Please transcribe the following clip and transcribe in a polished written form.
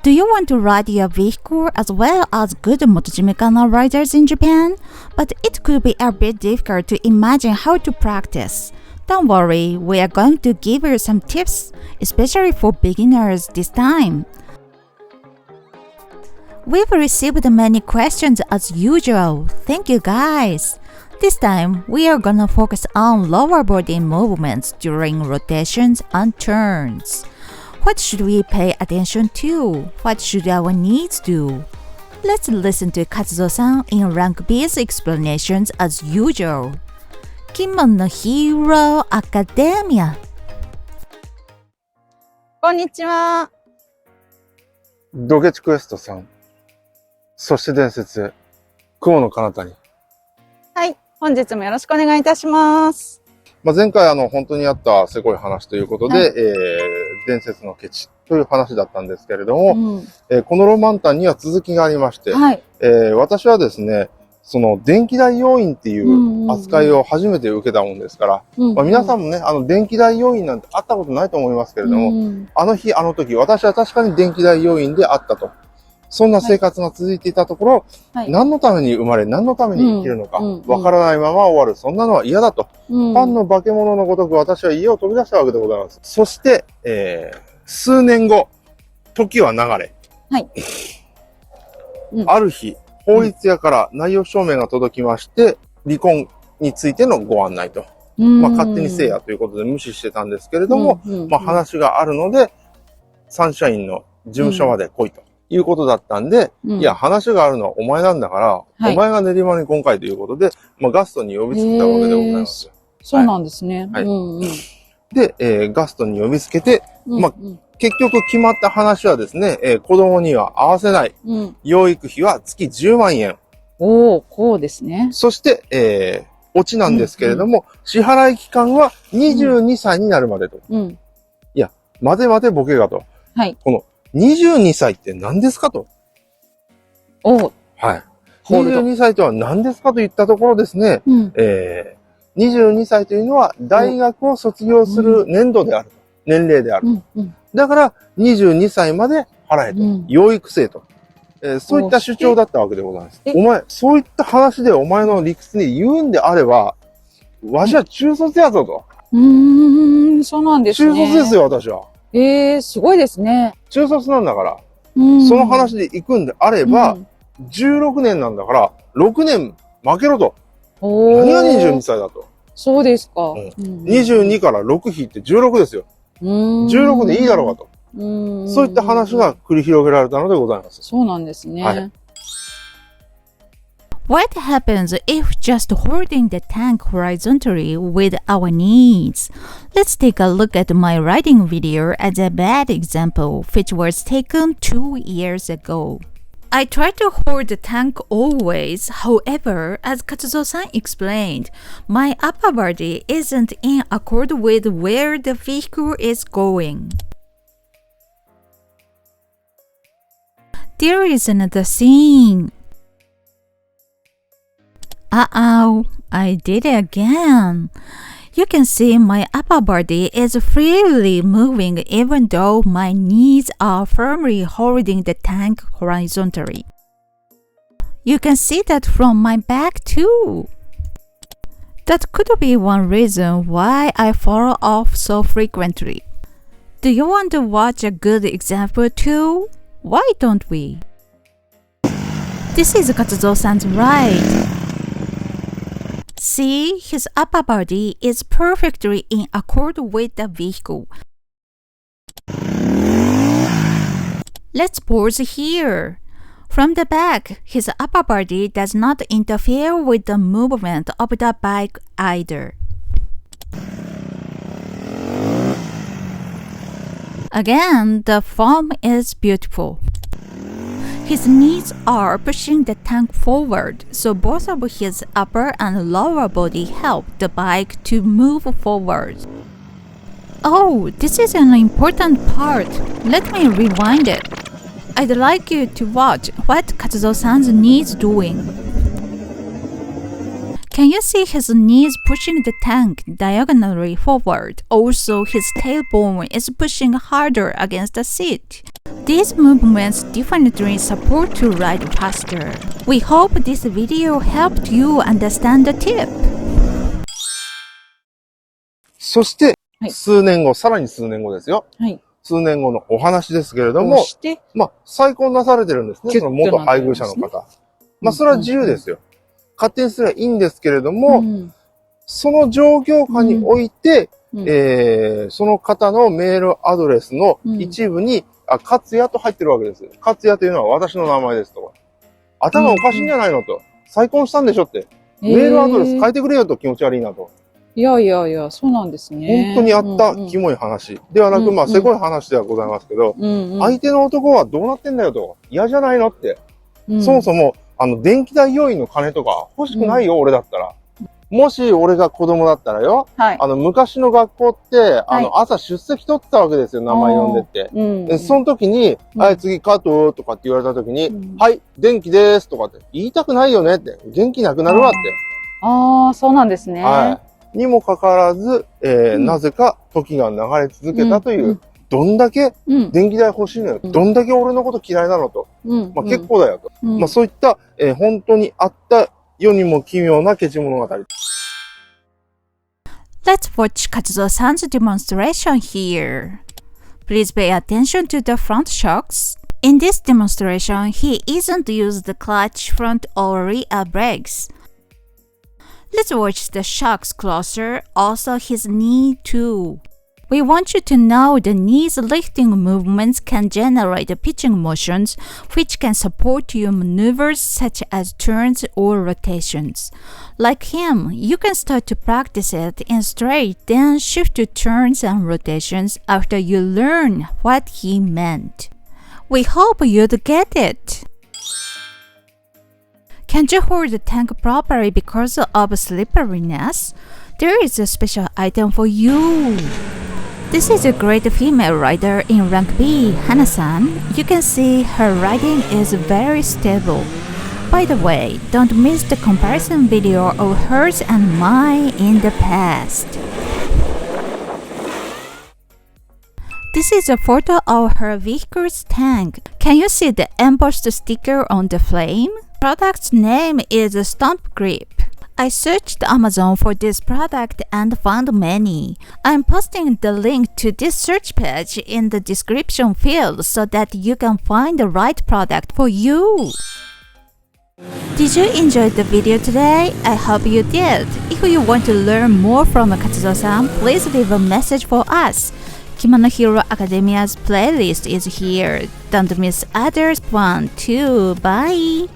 Do you want to ride your vehicle as well as good MotoGP riders in Japan? But it could be a bit difficult to imagine how to practice. Don't worry, we are going to give you some tips, especially for beginners this time. We've received many questions as usual. Thank you guys. This time, we are gonna focus on lower body movements during rotations and turns. What should we pay attention to? What should our knees do? Let's listen to Katsuzo-san in Rank B's explanations as usual. Kimono Hero Academia. こんにちは。ドケチクエストさん。そして伝説、雲の彼方に。はい。本日もよろしくお願いいたします。前回本当にあったせこい話ということで、はい伝説のケチという話だったんですけれども、このロマンタンには続きがありまして、はい。私はですね、その電気代要員っていう扱いを初めて受けたもんですから、皆さんもね、電気代要員なんて会ったことないと思いますけれども、あの日、あの時、私は確かに電気代要員であったと。そんな生活が続いていたところ、はい、何のために生まれ、何のために生きるのか、わからないまま終わる。そんなのは嫌だと。パンの化け物のごとく私は家を飛び出したわけでございます。そして、数年後、時は流れ。はい。ある日、法律屋から内容証明が届きまして、離婚についてのご案内と。勝手にせえやということで無視してたんですけれども、話があるので、サンシャインの事務所まで来いと。いうことだったんで、いや、話があるのはお前なんだから、お前が練馬に今回ということで、ガストに呼びつけたわけでございます。そうなんですね。はい。で、ガストに呼びつけて、結局決まった話はですね、子供には合わせない。養育費は月10万円。おー、こうですね。そして、オチなんですけれども、支払い期間は22歳になるまでと。いや、待て待てボケがと。はい。この22歳って何ですかと。はい。22歳とは何ですかといったところですね、22歳というのは大学を卒業する年度であると。年齢であると。だから22歳まで払えと。養育生と。そういった主張だったわけでございます。お前、そういった話でお前の理屈に言うんであれば、わしは中卒やぞと。そうなんですね。中卒ですよ、私は。すごいですね。中卒なんだから、その話で行くんであれば、16年なんだから、6年負けろと。何が22歳だと。そうですか。22から6引いて16ですよ。16でいいだろうかと。そういった話が繰り広げられたのでございます。そうなんですね。はい。What happens if just holding the tank horizontally with our knees? Let's take a look at my riding video as a bad example, which was taken 2 years ago. I try to hold the tank always, however, as Katsuzo-san explained, my upper body isn't in accord with where the vehicle is going. There is another scene. Uh-oh, I did it again. You can see my upper body is freely moving even though my knees are firmly holding the tank horizontally. You can see that from my back too. That could be one reason why I fall off so frequently. Do you want to watch a good example too? Why don't we? This is Katsuzo-san's ride. See, his upper body is perfectly in accord with the vehicle. Let's pause here. From the back, his upper body does not interfere with the movement of the bike either. Again, the form is beautiful. His knees are pushing the tank forward, so both of his upper and lower body help the bike to move forward. Oh, this is an important part. Let me rewind it. I'd like you to watch what Katsuzo-san's knees doing. Can you see his knees pushing the tank diagonally forward? Also, his tailbone is pushing harder against the seat. These movements definitely support to ride faster. We hope this video helped you understand the tip. そしてはい、数年後、さらに数年後ですよ。はい。数年後のお話ですけれどどうも、して、再婚なされてるんですね。そのキュッとなって元配偶者の方。それは自由ですよ。勝手にすればいいんですけれども、その状況下において、その方のメールアドレスの一部に、勝也と入ってるわけです。勝也というのは私の名前ですとか。頭おかしいんじゃないのと。再婚したんでしょって。メールアドレス変えてくれよと気持ち悪いなと。いやいやいや、そうなんですね。本当にあったキモい話。ではなく、せこい話ではございますけど、相手の男はどうなってんだよと。嫌じゃないのって。そもそも、電気代用意の金とか欲しくないよ、俺だったら。もし俺が子供だったらよ、昔の学校って、朝出席取ってたわけですよ、名前呼んでって。その時に、はい、次、加藤とかって言われた時に、はい、電気ですとかって言いたくないよねって。元気なくなるわって。ああ、そうなんですね。はい。にもかかわらず、なぜか時が流れ続けたという、どんだけ電気代欲しいのよ。どんだけ俺のこと嫌いなのと。結構だよと。そういった、本当にあった世にも奇妙なケチ物語。Let's watch Katsuo-san's demonstration here. Please pay attention to the front shocks. In this demonstration, he isn't used the clutch, front or rear brakes. Let's watch the shocks closer, also his knee too. We want you to know the knees lifting movements can generate pitching motions which can support your maneuvers such as turns or rotations. Like him, you can start to practice it in straight, then shift to turns and rotations after you learn what he meant. We hope you'd get it. Can you hold the tank properly because of slipperiness? There is a special item for you. This is a great female rider in rank B, Hana-san. You can see her riding is very stable. By the way, don't miss the comparison video of hers and mine in the past. This is a photo of her vehicle's tank. Can you see the embossed sticker on the flame? Product's name is Stomp Grip. I searched Amazon for this product and found many. I'm posting the link to this search page in the description field so that you can find the right product for you. Did you enjoy the video today? I hope you did. If you want to learn more from Katsuo-san, please leave a message for us. Kimono Hero Academia's playlist is here. Don't miss others one too. Bye!